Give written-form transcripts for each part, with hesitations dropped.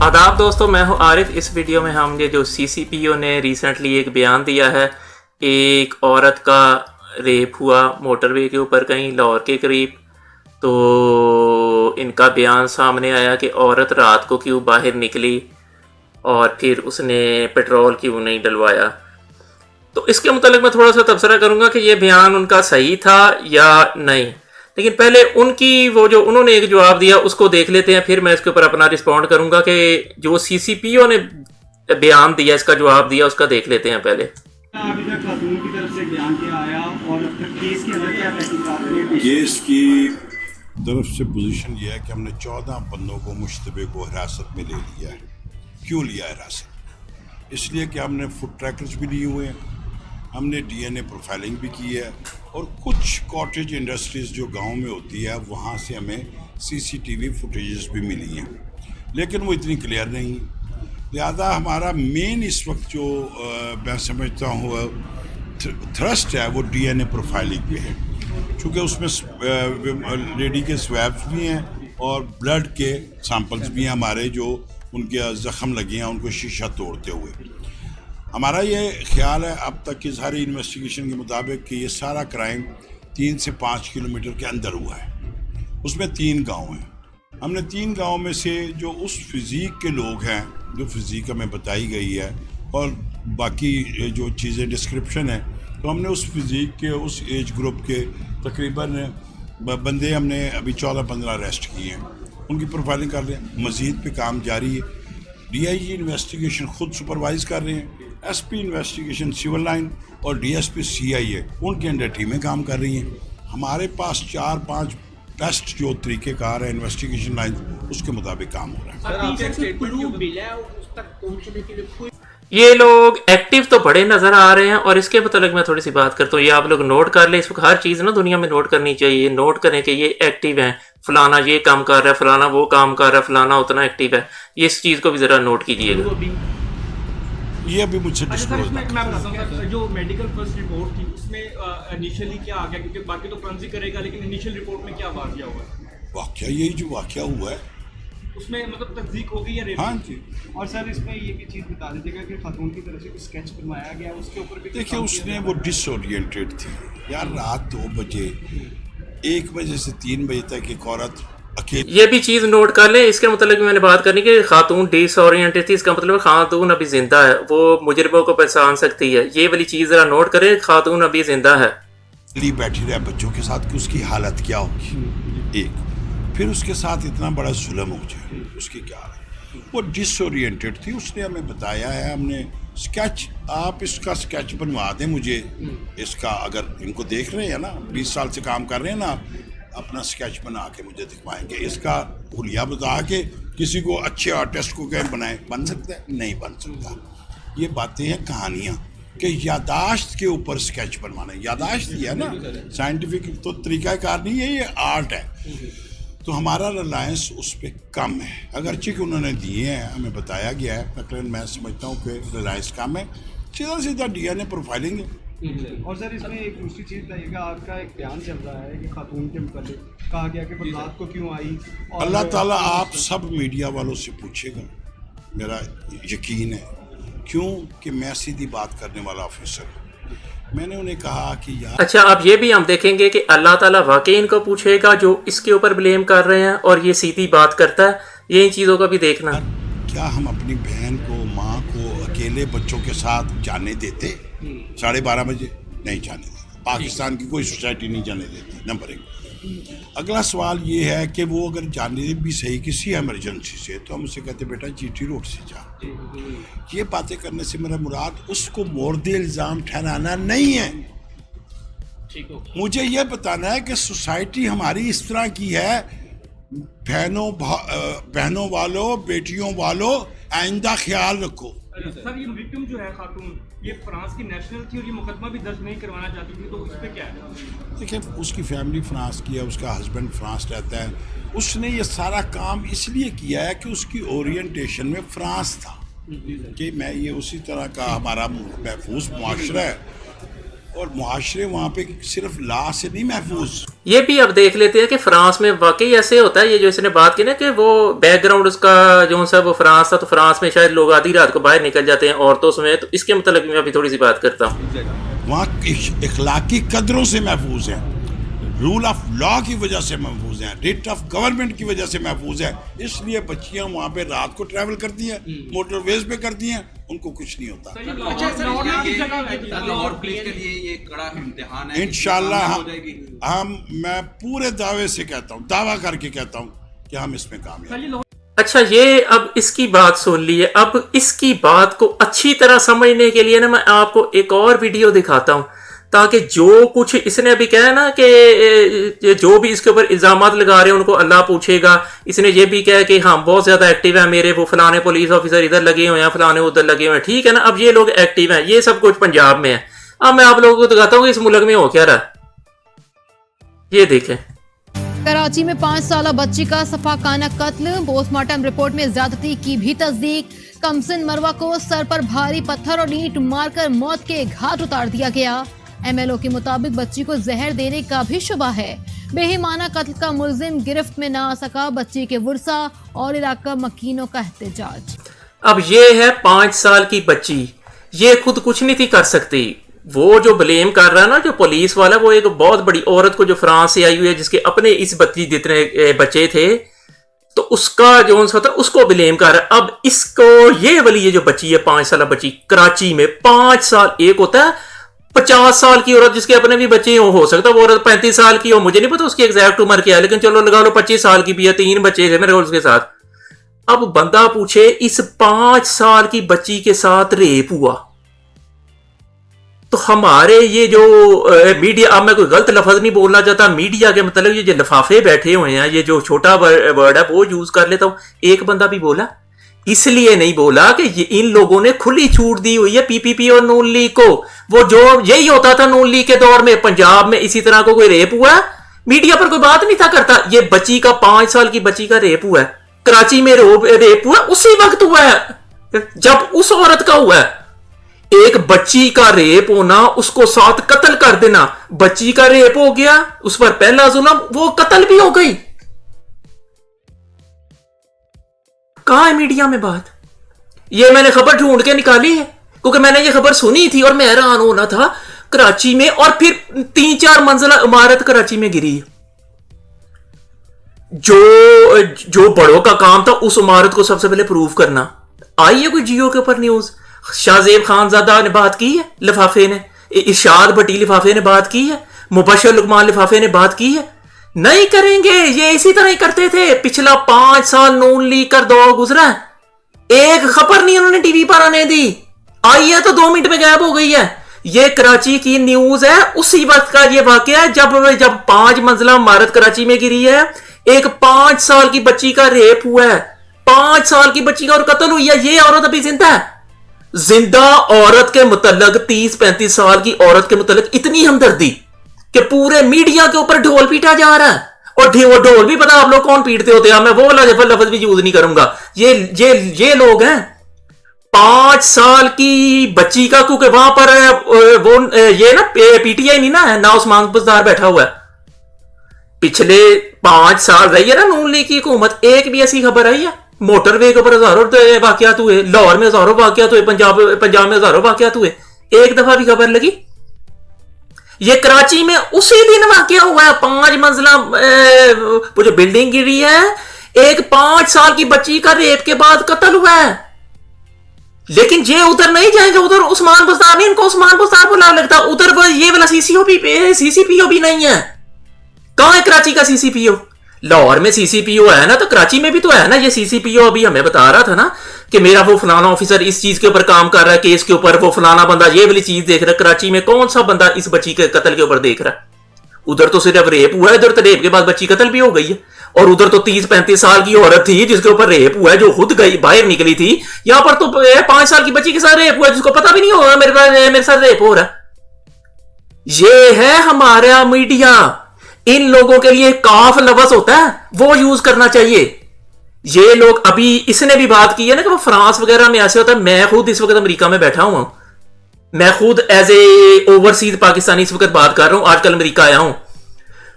آداب دوستو، میں ہوں عارف۔ اس ویڈیو میں ہم نے جو سی سی پی او نے ریسنٹلی ایک بیان دیا ہے، ایک عورت کا ریپ ہوا موٹر وے کے اوپر کہیں لاہور کے قریب، تو ان کا بیان سامنے آیا کہ عورت رات کو کیوں باہر نکلی اور پھر اس نے پیٹرول کیوں نہیں ڈلوایا۔ تو اس کے متعلق میں تھوڑا سا تبصرہ کروں گا کہ یہ بیان ان کا صحیح تھا یا نہیں، لیکن پہلے ان کی وہ جو انہوں نے ایک جواب دیا اس کو دیکھ لیتے ہیں، پھر میں اس کے اوپر اپنا رسپونڈ کروں گا کہ جو سی سی پی او نے بیان دیا، اس کا جواب دیا، اس کا دیکھ لیتے ہیں پہلے۔ کیس کی طرف سے پوزیشن یہ ہے کہ ہم نے 14 بندوں کو مشتبہ کو حراست میں لے لیا ہے۔ کیوں لیا حراست؟ اس لیے کہ ہم نے فوٹ ٹریکرز بھی لیے ہوئے ہیں، ہم نے ڈی این اے پروفائلنگ بھی کی ہے، اور کچھ کاٹیج انڈسٹریز جو گاؤں میں ہوتی ہے وہاں سے ہمیں سی سی ٹی وی فوٹیجز بھی ملی ہیں، لیکن وہ اتنی کلیئر نہیں۔ لہذا ہمارا مین اس وقت جو میں سمجھتا ہوں تھرسٹ ہے وہ ڈی این اے پروفائلنگ پہ ہے، چونکہ اس میں لیڈی کے سویبس بھی ہیں اور بلڈ کے سیمپلز بھی ہیں ہمارے، جو ان کے زخم لگے ہیں ان کو شیشہ توڑتے ہوئے۔ ہمارا یہ خیال ہے اب تک کی ساری انویسٹیگیشن کے مطابق کہ یہ سارا کرائم 3 سے 5 کلومیٹر کے اندر ہوا ہے، اس میں 3 گاؤں ہیں۔ ہم نے 3 گاؤں میں سے جو اس فزیک کے لوگ ہیں، جو فزیک ہمیں بتائی گئی ہے اور باقی جو چیزیں ڈسکرپشن ہے، تو ہم نے اس فزیک کے اس ایج گروپ کے تقریباً بندے ہم نے ابھی 14-15 اریسٹ کیے ہیں، ان کی پروفائلنگ کر رہے ہیں، مزید پہ کام جاری ہے۔ ڈی آئی جی انویسٹیگیشن خود سپروائز کر رہے ہیں، S P investigation civil line اور ڈی ایس پی سی آئی اے ان کے انڈر ٹیمیں کام کر رہی ہیں۔ ہمارے پاس 4-5 بیسٹ جو طریقہ کار ہے انویسٹیگیشن لائن، اس کے مطابق کام ہو رہا ہے۔ یہ لوگ ایکٹیو تو بڑے نظر آ رہے ہیں، اور اس کے متعلق میں تھوڑی سی بات کرتا ہوں۔ یہ آپ لوگ نوٹ کر لیں، اس وقت ہر چیز نا دنیا میں نوٹ کرنی چاہیے، نوٹ کریں کہ یہ ایکٹیو ہیں، فلانا یہ کام کر رہا ہے، فلانا وہ کام کر رہا ہے، فلانا اتنا ایکٹیو ہے، یہ اس چیز کو بھی ذرا نوٹ کیجیے گا۔ یہ ابھی مجھ سے ڈسکلوز نہ کریں۔ جو میڈیکل فرسٹ رپورٹ تھی اس میں انیشلی کیا آ گیا، کیونکہ باقی تو فرنزی کرے گا، لیکن انیشل رپورٹ میں کیا واقعہ ہوا ہے؟ واقعہ یہی جو واقعہ ہوا ہے، اس میں مطلب تصدیق ہو گئی یا ریپ؟ ہاں جی۔ اور سر اس میں یہ بھی چیز بتا دیجیے گا کہ خاتون کی طرف سے کوئی اسکیچ بنوایا گیا، اس کے اوپر بھی دیکھیں اس نے وہ ڈس اورینٹیڈ تھی یار، رات 2 بجے 1 بجے سے 3 بجے تک ایک عورت اکیلی۔ یہ بھی چیز نوٹ کر لیں، اس کے متعلق میں نے بات کرنی کہ خاتون ڈس اورینٹڈ تھی، اس کا مطلب خاتون ابھی زندہ ہے، وہ مجرموں کو پہچان سکتی ہے، یہ والی چیز ذرا نوٹ کریں، خاتون ابھی زندہ ہے۔ بیٹھی رہے بچوں کے ساتھ کہ اس کی حالت کیا ہوگی، ایک پھر اس کے ساتھ اتنا بڑا ظلم ہو جائے، اس کی کیا حالت۔ وہ ڈس اورینٹیڈ تھی، اس نے ہمیں بتایا ہے، ہم نے اسکیچ، آپ اس کا اسکیچ بنوا دیں مجھے اس کا، اگر ان کو دیکھ رہے ہیں نا 20 سال سے کام کر رہے ہیں نا، اپنا اسکیچ بنا کے مجھے دکھوائیں گے، اس کا حلیہ بتا کے کسی کو اچھے آرٹسٹ کو کہیں بنائیں، بن سکتا ہے؟ نہیں بن سکتا۔ یہ باتیں ہیں کہانیاں کہ یاداشت کے اوپر اسکیچ بنوانا، یاداشت یہ ہے نا سائنٹیفک تو طریقہ کار نہیں ہے، یہ آرٹ ہے، تو ہمارا ریلائنس اس پہ کم ہے، اگرچہ کہ انہوں نے دیے ہیں، ہمیں بتایا گیا ہے، لیکن میں سمجھتا ہوں کہ ریلائنس کم ہے، سیدھا ڈی این اے پروفائلنگ ہے۔ اور سر اس میں ایک دوسری چیز بتائیے گا، آپ کا ایک بیان چل رہا ہے کہ خاتون کے متعلق کہا گیا کہ رات کو کیوں آئی، اللہ تعالیٰ آپ سب میڈیا والوں سے پوچھے گا، میرا یقین ہے، کیوں کہ میں سیدھی بات کرنے والا آفیسر ہوں۔ میں نے انہیں کہا کہ یار اچھا، اب یہ بھی ہم دیکھیں گے کہ اللہ تعالیٰ واقعی ان کو پوچھے گا جو اس کے اوپر بلیم کر رہے ہیں اور یہ سیدھی بات کرتا ہے، یہ ان چیزوں کا بھی دیکھنا۔ کیا ہم اپنی بہن کو، ماں کو اکیلے بچوں کے ساتھ جانے دیتے 12:30 بجے؟ نہیں جانے دیتے، پاکستان کی کوئی سوسائٹی نہیں جانے دیتی، نمبر 1۔ اگلا سوال یہ ہے کہ وہ اگر جانے بھی صحیح کسی ایمرجنسی سے، تو ہم اسے کہتے بیٹا جی ٹی روڈ سے جا۔ یہ باتیں کرنے سے میرا مراد اس کو مورد الزام ٹھہرانا نہیں ہے، مجھے یہ بتانا ہے کہ سوسائٹی ہماری اس طرح کی ہے، بہنوں والوں، بیٹیوں والوں، آئندہ خیال رکھو۔ سر یہ وکٹم جو ہے خاتون، یہ فرانس کی نیشنل تھی اور یہ مقدمہ بھی درج نہیں کروانا چاہتی تھی، تو اس پہ کیا ہے؟ دیکھیں اس کی فیملی فرانس کی ہے، اس کا ہسبینڈ فرانس رہتا ہے، اس نے یہ سارا کام اس لیے کیا ہے کہ اس کی اورینٹیشن میں فرانس تھا، کہ میں یہ اسی طرح کا ہمارا محفوظ معاشرہ ہے، اور معاشرے وہاں پہ صرف لا سے نہیں محفوظ. یہ بھی اب دیکھ لیتے ہیں کہ فرانس میں واقعی ایسے ہوتا ہے. یہ جو اس نے بات کی نا کہ وہ بیک گراؤنڈ اس کا جو سا وہ فرانس تھا, تو فرانس میں شاید لوگ آدھی رات کو باہر نکل جاتے ہیں عورتوں سمیت. تو اس کے متعلق میں ابھی تھوڑی سی بات کرتا ہوں. وہاں اخلاقی قدروں سے محفوظ ہیں, رول آف لا کی وجہ سے محفوظ ہیں, ریٹ آف گورنمنٹ کی وجہ سے محفوظ ہے. اس لیے بچیاں وہاں پہ رات کو ٹریول کرتی ہیں, موٹر ویز پہ کرتی ہیں, ان کو کچھ نہیں ہوتا. انشاءاللہ میں پورے دعوے سے کہتا ہوں, دعویٰ کر کے کہتا ہوں کہ ہم اس میں کامیاب. اچھا, یہ اب اس کی بات سن لیے. اب اس کی بات کو اچھی طرح سمجھنے کے لیے نا میں آپ کو ایک اور ویڈیو دکھاتا ہوں, تاکہ جو کچھ اس نے ابھی کہا نا کہ جو بھی اس کے اوپر الزامات لگا رہے ہیں ان کو اللہ پوچھے گا. اس نے یہ بھی کہا کہ ہاں بہت زیادہ ایکٹیو ہیں میرے, وہ فلانے پولیس آفیسر ادھر لگے ہوئے ہیں, فلانے ادھر لگے ہوئے ہیں. ٹھیک ہے نا, اب یہ لوگ ایکٹیو ہیں, یہ سب کچھ پنجاب میں ہے. اب میں آپ لوگوں کو دکھاتا ہوں کہ اس ملک میں ہو کیا رہا. یہ دیکھیں. کراچی میں 5 سالہ بچی کا سفاکانہ قتل, پوسٹ مارٹم رپورٹ میں زیادتی کی بھی تصدیق. کمسن مروہ کو سر پر بھاری پتھر اور اینٹ مار کر موت کے گھاٹ اتار دیا گیا. ایم ایل او کے مطابق بچی کو زہر دینے کا بھی شبہ ہے. بےایمانہ قتل کا ملزم گرفت میں نہ آ سکا, بچی کے ورثاء اور علاقہ مکینوں کا احتجاج. اب یہ ہے 5 سال کی بچی, یہ خود کچھ نہیں تھی کر سکتی. وہ جو بلیم کر رہا ہے نا جو پولیس والا, وہ ایک بہت بڑی عورت کو جو فرانس سے آئی ہوئی ہے, جس کے اپنے اس بچی جتنے بچے تھے, تو اس کا جو ہوتا ہے اس کو بلیم کر رہا ہے. اب اس کو یہ والی یہ جو بچی ہے 5 سالہ بچی, کراچی میں 5 سال, ایک ہوتا ہے 50 سال کی عورت جس کے اپنے بھی بچے ہو سکتا ہے وہ عورت 35 سال کی ہو, مجھے نہیں پتا اس کی ایگزیکٹ عمر کیا ہے, لیکن چلو لگا لو 25 سال کی بھی ہے, 3 بچے تھے میرے کو اس کے ساتھ. اب بندہ پوچھے اس 5 سال کی بچی کے ساتھ ریپ ہوا, تو ہمارے یہ جو میڈیا, اب میں کوئی غلط لفظ نہیں بولنا چاہتا, میڈیا کے مطلب یہ جو لفافے بیٹھے ہوئے ہیں, یہ جو چھوٹا ورڈ ہے وہ یوز کر لیتا ہوں. ایک بندہ بھی بولا, اس لیے نہیں بولا کہ ان لوگوں نے کھلی چھوٹ دی ہوئی ہے پی پی پی اور نون لیگ کو. وہ جو یہی ہوتا تھا نون لیگ کے دور میں, پنجاب میں اسی طرح کو کوئی ریپ ہوا ہے, میڈیا پر کوئی بات نہیں تھا کرتا. یہ بچی کا 5 سال کی بچی کا ریپ ہوا ہے, کراچی میں ریپ ہوا, اسی وقت ہوا ہے جب اس عورت کا ہوا ہے. ایک بچی کا ریپ ہونا, اس کو ساتھ قتل کر دینا, بچی کا ریپ ہو گیا, اس پر پہلا ظلم, وہ قتل بھی ہو گئی. کہاں ہے میڈیا میں بات؟ یہ میں نے خبر ڈھونڈ کے نکالی ہے کیونکہ میں نے یہ خبر سنی تھی اور میں حیران ہونا تھا. کراچی میں, اور پھر 3-4 منزلہ عمارت کراچی میں گری. جو بڑوں کا کام تھا اس عمارت کو سب سے پہلے پروف کرنا. آئی ہے کوئی جیو کے اوپر نیوز؟ شاہ زیب خان زادہ نے بات کی ہے, لفافے نے, ارشاد بھٹی لفافے نے بات کی ہے, مبشر لقمان لفافے نے بات کی ہے. نہیں کریں گے, یہ اسی طرح ہی کرتے تھے. پچھلا 5 سال نون لیگ کا دور گزرا, ایک خبر نہیں انہوں نے ٹی وی پر آنے دی. آئی ہے تو 2 منٹ میں غائب ہو گئی ہے. یہ کراچی کی نیوز ہے, اسی وقت کا یہ واقعہ ہے جب 5 منزلہ عمارت کراچی میں گری ہے, ایک 5 سال کی بچی کا ریپ ہوا ہے, 5 سال کی بچی کا اور قتل ہوئی ہے. یہ عورت ابھی زندہ ہے. زندہ عورت کے متعلق 30-35 سال کی عورت کے متعلق اتنی ہمدردی کہ پورے میڈیا کے اوپر ڈھول پیٹا جا رہا ہے. اور وہ ڈھول بھی پتا آپ لوگ کون پیٹتے ہوتے ہیں, میں وہ لفظ بھی یوز نہیں کروں گا. یہ لوگ ہیں 5 سال کی بچی کا, کیونکہ وہاں پر وہ یہ نا پی ٹی آئی نہیں نا, نا عثمان بزدار بیٹھا ہوا ہے. پچھلے 5 سال رہی ہے نا نون لیگ کی حکومت, ایک بھی ایسی خبر آئی ہے؟ موٹر وے کے اوپر ہزاروں واقعات ہوئے, لاہور میں ہزاروں واقعات ہوئے, پنجاب میں ہزاروں واقعات ہوئے, ایک دفعہ بھی خبر لگی؟ یہ کراچی میں اسی دن واقعہ ہوا ہے. 5 منزلہ وہ جو بلڈنگ گری ہے, ایک 5 سال کی بچی کا ریپ کے بعد قتل ہوا ہے. لیکن یہ ادھر نہیں جائیں گے, ادھر عثمان بزدار نہیں, ان کو عثمان بزدار بلا لگتا, ادھر یہ والا سی سی پی او بھی نہیں ہے. کہاں ہے کراچی کا سی سی پی او؟ لاہور میں سی سی پی او ہے نا, تو کراچی میں بھی تو ہے نا. یہ سی سی پی او ابھی ہمیں بتا رہا تھا نا کہ میرا وہ فلانا آفیسر اس چیز کے اوپر کام کر رہا ہے, کیس کے اوپر, وہ فلانا بندہ یہ والی چیز دیکھ رہا ہے. کراچی میں کون سا بندہ اس بچی کے قتل کے اوپر دیکھ رہا ہے؟ ادھر تو صرف ریپ ہوا ہے, ادھر تو ریپ کے بعد بچی قتل بھی ہو گئی ہے. اور ادھر تو 30-35 سال کی عورت تھی جس کے اوپر ریپ ہوا ہے, جو خود گئی باہر نکلی تھی. یہاں پر تو 5 سال کی بچی کے ساتھ ریپ ہوا ہے جس کو پتا بھی نہیں ہوگا میرے ساتھ ریپ ہو رہا ہے. یہ ہے ہمارا میڈیا. ان لوگوں کے لیے کاف لفظ ہوتا ہے, وہ یوز کرنا چاہیے. یہ لوگ, ابھی اس نے بھی بات کی ہے نا کہ وہ فرانس وغیرہ میں ایسے ہوتا ہے. میں خود اس وقت امریکہ میں بیٹھا ہوا ہوں, میں خود ایز اے اوورسیز پاکستانی اس وقت بات کر رہا ہوں, آج کل امریکہ آیا ہوں.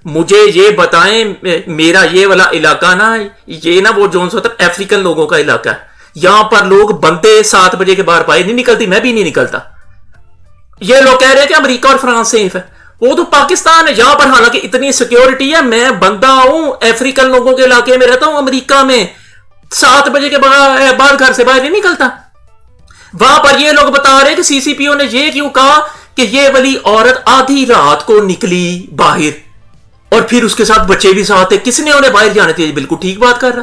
مجھے یہ بتائیں, میرا یہ والا علاقہ نا, یہ نا وہ جون سا افریقن لوگوں کا علاقہ ہے. یہاں پر لوگ بندے 7 بجے کے باہر باہر نہیں نکلتی, میں بھی نہیں نکلتا. یہ لوگ کہہ رہے ہیں کہ امریکہ اور فرانس سیف ہے, وہ تو پاکستان ہے. یہاں پر حالانکہ اتنی سیکیورٹی ہے, میں بندہ ہوں, افریقن لوگوں کے علاقے میں رہتا ہوں, امریکہ میں 7 بجے کے بعد گھر سے باہر نہیں نکلتا. وہاں پر یہ لوگ بتا رہے ہیں کہ سی سی پی او نے یہ کیوں کہا کہ یہ والی عورت آدھی رات کو نکلی باہر, اور پھر اس کے ساتھ بچے بھی ساتھ تھے. کس نے انہیں باہر جانے تھے؟ بالکل ٹھیک بات کر رہا.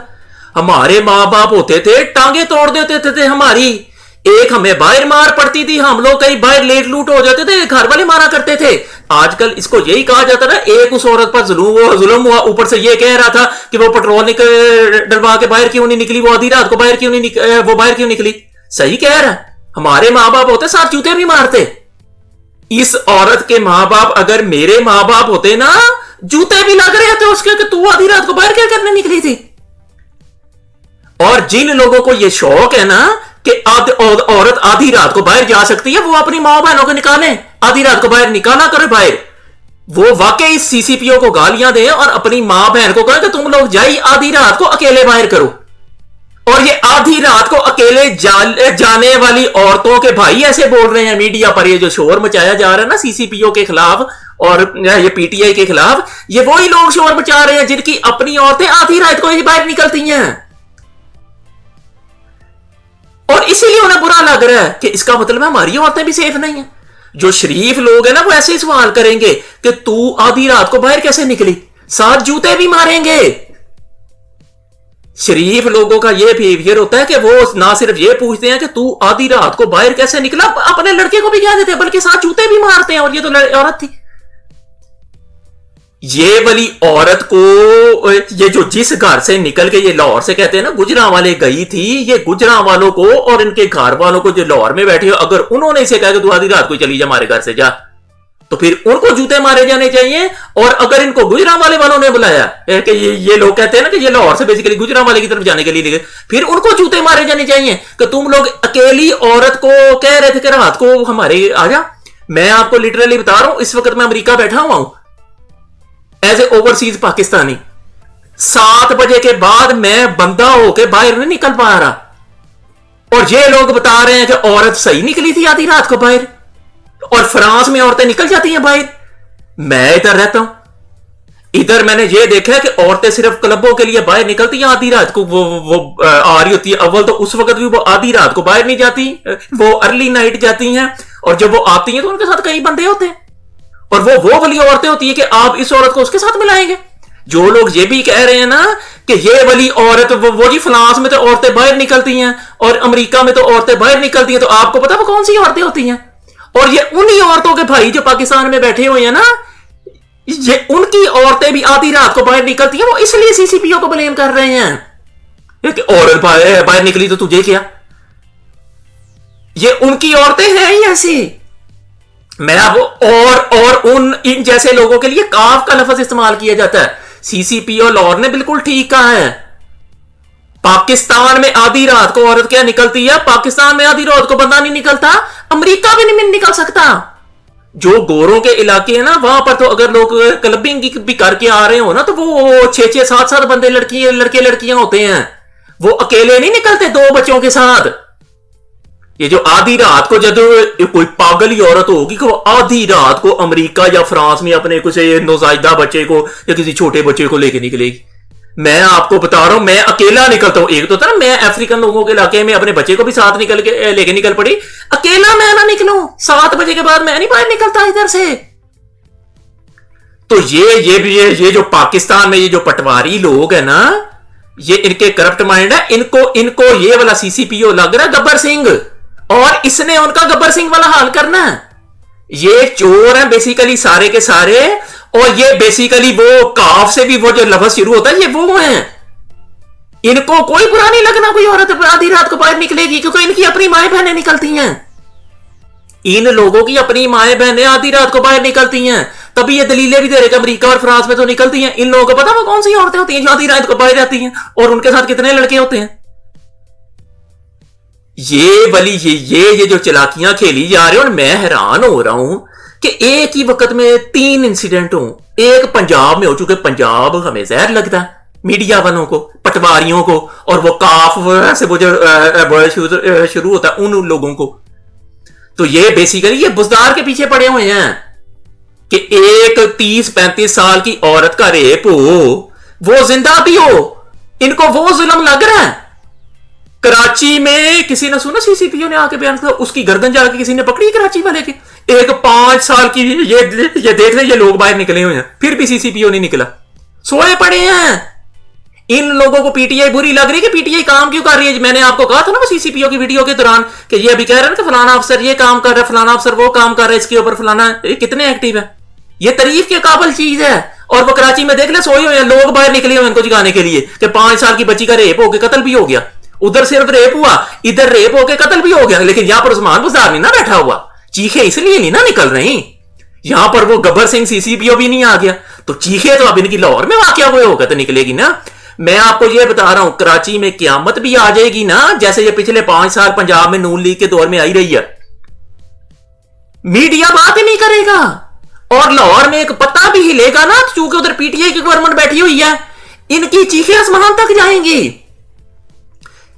ہمارے ماں باپ ہوتے تھے ٹانگیں توڑ دیتے تھے ہماری, ایک ہمیں باہر مار پڑتی تھی, ہم لوگ کہیں باہر لیٹ لوٹ ہو جاتے تھے, گھر والے مارا کرتے تھے. آج کل اس کو یہی کہا جاتا نا, ایک اس عورت پر ظلم ہوا, اوپر سے یہ کہہ رہا تھا کہ وہ پٹرول ڈلوا کے باہر کیوں نہیں نکلی, وہ آدھی رات کو باہر کیوں نکلی. صحیح کہہ رہا ہے. ہمارے ماں باپ ہوتے ساتھ جوتے بھی مارتے. اس عورت کے ماں باپ اگر میرے ماں باپ ہوتے نا, جوتے بھی لگ رہے تھے اس کے کہ تو آدھی رات کو باہر کیا کرنے نکلی تھی. اور جن لوگوں کو یہ شوق ہے نا کہ عورت آدھی رات کو باہر جا سکتی ہے, وہ اپنی ماں بہنوں کو نکالیں, آدھی رات کو باہر نکالا کرے باہر. وہ واقعی سی سی پی او کو گالیاں دیں اور اپنی ماں بہن کو کہیں کہ تم لوگ جائی آدھی رات کو اکیلے باہر کرو. اور یہ آدھی رات کو اکیلے جانے والی عورتوں کے بھائی ایسے بول رہے ہیں میڈیا پر, یہ جو شور مچایا جا رہا ہے نا سی سی پی او کے خلاف اور یہ پی ٹی آئی کے خلاف, یہ وہی لوگ شور مچا رہے ہیں جن کی اپنی عورتیں آدھی رات کو ہی باہر نکلتی ہیں. اور اسی لیے انہیں برا لگ رہا ہے کہ اس کا مطلب ہے ہماری عورتیں بھی سیف نہیں ہیں. جو شریف لوگ ہیں نا, وہ ایسے ہی سوال کریں گے کہ تو آدھی رات کو باہر کیسے نکلی, ساتھ جوتے بھی ماریں گے. شریف لوگوں کا یہ بہیویئر ہوتا ہے کہ وہ نہ صرف یہ پوچھتے ہیں کہ تو آدھی رات کو باہر کیسے نکلا, اپنے لڑکے کو بھی کہہ دیتے ہیں, بلکہ ساتھ جوتے بھی مارتے ہیں. اور یہ تو عورت تھی. یہ والی عورت کو, یہ جو جس گھر سے نکل کے, یہ لاہور سے کہتے ہیں نا گجراں والے گئی تھی, یہ گجراں والوں کو اور ان کے گھر والوں کو جو لاہور میں بیٹھے ہو, اگر انہوں نے اسے کہا کہ تو آدھی رات کو چلی جا ہمارے گھر سے جا, تو پھر ان کو جوتے مارے جانے چاہیے. اور اگر ان کو گجراں والوں نے بلایا کہ یہ لوگ کہتے ہیں نا کہ یہ لاہور سے بیسیکلی گجراں والے کی طرف جانے کے لیے, پھر ان کو جوتے مارے جانے چاہیے کہ تم لوگ اکیلی عورت کو کہہ رہے تھے کہ رات کو ہمارے آ جا. میں آپ کو لٹرلی بتا رہا ہوں, اس وقت میں امریکہ بیٹھا ہوا ہوں ایز اے اوورسیز پاکستانی. 7 بجے کے بعد میں بندہ ہو کے باہر نہیں نکل پا رہا, اور یہ لوگ بتا رہے ہیں کہ عورت صحیح نکلی تھی آدھی رات کو باہر, اور فرانس میں عورتیں نکل جاتی ہیں باہر. میں ادھر رہتا ہوں, ادھر میں نے یہ دیکھا کہ عورتیں صرف کلبوں کے لیے باہر نکلتی ہیں آدھی رات کو. وہ آ رہی ہوتی ہے, اول تو اس وقت بھی وہ آدھی رات کو باہر نہیں جاتی, وہ ارلی نائٹ جاتی ہیں, اور جب وہ آتی ہیں تو ان کے ساتھ کئی بندے ہوتے ہیں, اور وہ والی عورتیں ہوتی ہیں کہ آپ اس عورت کو اس کے ساتھ ملائیں گے. جو لوگ یہ بھی کہہ رہے ہیں نا کہ یہ والی عورت, وہ جی فرانس میں تو عورتیں باہر نکلتی ہیں اور امریکہ میں تو عورتیں باہر نکلتی ہیں, تو آپ کو پتا وہ کون سی عورتیں ہوتی ہیں. اور یہ انہی عورتوں کے بھائی جو پاکستان میں بیٹھے ہوئے ہیں نا, یہ ان کی عورتیں بھی آدھی رات کو باہر نکلتی ہیں. وہ اس لیے سی سی پی او کو بلیم کر رہے ہیں کہ عورت باہر نکلی تو تجھے کیا, یہ ان کی عورتیں ہیں ہی ایسی. میں اور ان جیسے لوگوں کے لیے کاف کا لفظ استعمال کیا جاتا ہے. سی سی پی او لاہور نے بالکل ٹھیک کہا ہے. پاکستان میں آدھی رات کو عورت کیا نکلتی ہے, پاکستان میں آدھی رات کو بندہ نہیں نکلتا, امریکہ بھی نہیں نکل سکتا. جو گوروں کے علاقے ہیں نا, وہاں پر تو اگر لوگ کلبنگ بھی کر کے آ رہے ہو نا, تو وہ 6 7 بندے لڑکے لڑکیاں ہوتے ہیں, وہ اکیلے نہیں نکلتے 2 بچوں کے ساتھ. یہ جو آدھی رات کو جب کوئی پاگلی عورت ہوگی کہ وہ آدھی رات کو امریکہ یا فرانس میں اپنے کسی نوزائیدہ بچے کو یا کسی چھوٹے بچے کو لے کے نکلے گی. میں آپ کو بتا رہا ہوں, میں اکیلا نکلتا ہوں. ایک تو تھا نا, میں افریقن لوگوں کے علاقے میں اپنے بچے کو بھی ساتھ لے کے نکل پڑی. اکیلا میں نہ نکلوں, 7 بجے کے بعد میں نہیں باہر نکلتا ادھر سے. تو یہ جو پاکستان میں یہ جو پٹواری لوگ ہیں نا, یہ ان کے کرپٹ مائنڈ ہے. ان کو یہ والا سی سی پی او لگ رہا ہے گبر سنگھ, اور اس نے ان کا گبر سنگھ والا حال کرنا ہے. یہ چور ہیں بیسیکلی سارے کے سارے, اور یہ بیسیکلی وہ کاف سے بھی وہ جو لفظ شروع ہوتا ہے یہ وہ ہیں. ان کو کوئی برا نہیں لگنا کوئی عورت آدھی رات کو باہر نکلے گی, کیونکہ ان کی اپنی مائیں بہنیں نکلتی ہیں. ان لوگوں کی اپنی مائیں بہنیں آدھی رات کو باہر نکلتی ہیں, تبھی یہ دلیلیں بھی دے رہے کہ امریکہ اور فرانس میں تو نکلتی ہیں. ان لوگوں کو پتا وہ کون سی عورتیں ہوتی ہیں جو آدھی رات کو باہر جاتی ہیں, اور ان کے ساتھ کتنے لڑکے ہوتے ہیں. یہ والی یہ جو چلاکیاں کھیلی جا رہی ہیں، اور میں حیران ہو رہا ہوں کہ ایک ہی وقت میں 3 انسیڈنٹ ہوں. ایک پنجاب میں ہو چکے. پنجاب ہمیں زہر لگتا ہے میڈیا والوں کو، پٹواریوں کو، اور وہ کاف سے وہ جو شروع ہوتا ہے ان لوگوں کو. تو یہ بیسیکلی یہ بزدار کے پیچھے پڑے ہوئے ہیں کہ ایک 30-35 سال کی عورت کا ریپ ہو، وہ زندہ بھی ہو، ان کو وہ ظلم لگ رہا ہے. کراچی میں کسی نے سنا سی سی پی او نے آ کے بیان کیا، اس کی گردن جا کے کسی نے پکڑی کراچی والے کی. ایک 5 سال کی یہ دیکھ لیں، یہ لوگ باہر نکلے ہوئے ہیں، پھر بھی سی سی پی او نہیں نکلا، سوئے پڑے ہیں. ان لوگوں کو پی ٹی آئی بری لگ رہی ہے کہ پی ٹی آئی کام کیوں کر رہی ہے. میں نے آپ کو کہا تھا نا سی سی پی او کی ویڈیو کے دوران کہ یہ ابھی کہہ رہے ہیں کہ فلانا افسر یہ کام کر رہا ہے، فلانا افسر وہ کام کر رہا ہے، اس کے اوپر فلانا. یہ کتنے ایکٹیو ہے، یہ تعریف کے قابل چیز ہے. اور وہ کراچی میں دیکھ لیں سوئے ہوئے ہیں، لوگ باہر نکلے ہوئے ان کو جگانے کے لیے کہ 5 سال کی بچی کا ریپ ہو کے قتل بھی ہو گیا. ادھر صرف ریپ ہوا، ادھر ریپ ہو کے قتل بھی ہو گیا. لیکن یہاں پر عثمان بزدار نہیں نا بیٹھا ہوا، چیخے اس لیے نہیں نا نکل رہی. یہاں پر وہ گبر سنگھ سی سی پی او بھی نہیں آ گیا، تو چیخے تو اب ان کی لاہور میں واقعہ ہوئے ہوگا تو نکلے گی نا. میں آپ کو یہ بتا رہا ہوں کراچی میں قیامت بھی آ جائے گی نا، جیسے یہ پچھلے 5 سال پنجاب میں نون لیگ کے دور میں آئی رہی ہے. میڈیا بات ہی نہیں کرے گا، اور لاہور میں ایک پتہ بھی ہلے گا نا، چونکہ ادھر پی ٹی آئی کی گورنمنٹ بیٹھی ہوئی ہے، ان کی چیخیں آسمان تک جائیں گی.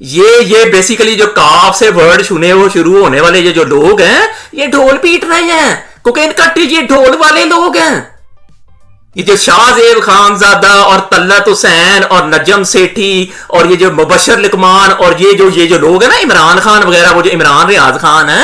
یہ بیسیکلی جو کاف سے ورڈ سنے وہ شروع ہونے والے یہ جو لوگ ہیں، یہ ڈھول پیٹ رہے ہیں کیونکہ ان کا یہ ڈھول والے لوگ ہیں. یہ جو شاہ زیب خانزادہ اور طلعت حسین اور نجم سیٹھی اور یہ جو مبشر لقمان اور یہ جو لوگ ہیں نا، عمران خان وغیرہ، وہ جو عمران ریاض خان ہے،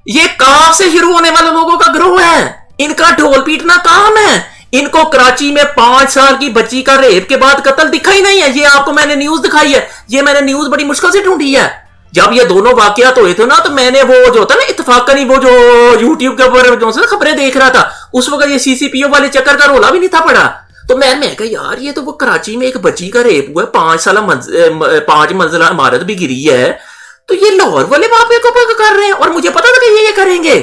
یہ کاف سے شروع ہونے والے لوگوں کا گروہ ہے. ان کا ڈھول پیٹنا کام ہے. ان کو کراچی میں 5 سال کی بچی کا ریپ کے بعد قتل دکھا ہی نہیں ہے. یہ آپ کو میں نے نیوز دکھائی ہے، یہ میں نے نیوز بڑی مشکل سے ڈھونڈی ہے. جب یہ دونوں واقعات ہوئے تھے نا، تو میں نے وہ جو ہوتا نا اتفاقاً وہ جو یوٹیوب کے اوپر جو خبریں دیکھ رہا تھا، اس وقت یہ سی سی پی او والے چکر کا رولا بھی نہیں تھا پڑا. تو میں کہا یار یہ تو وہ کراچی میں ایک بچی کا ریپ ہوا ہے، 5 منزلہ عمارت بھی گری ہے، تو یہ لاہور والے واقعے کو کر رہے ہیں. اور مجھے پتا تھا کہ یہ کریں گے.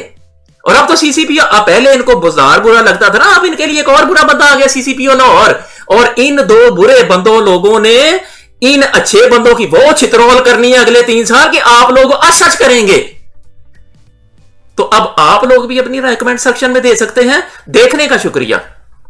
اور اب تو سی سی پی او، پہلے ان کو بزدار برا لگتا تھا نا، اب ان کے لیے ایک اور برا بندہ آ گیا، سی سی پی او لاہور. اور ان 2 برے بندوں لوگوں نے ان اچھے بندوں کی وہ چھترول کرنی ہے اگلے 3 سال کہ آپ لوگ اچھ کریں گے. تو اب آپ لوگ بھی اپنی رائے کمنٹ سیکشن میں دے سکتے ہیں. دیکھنے کا شکریہ.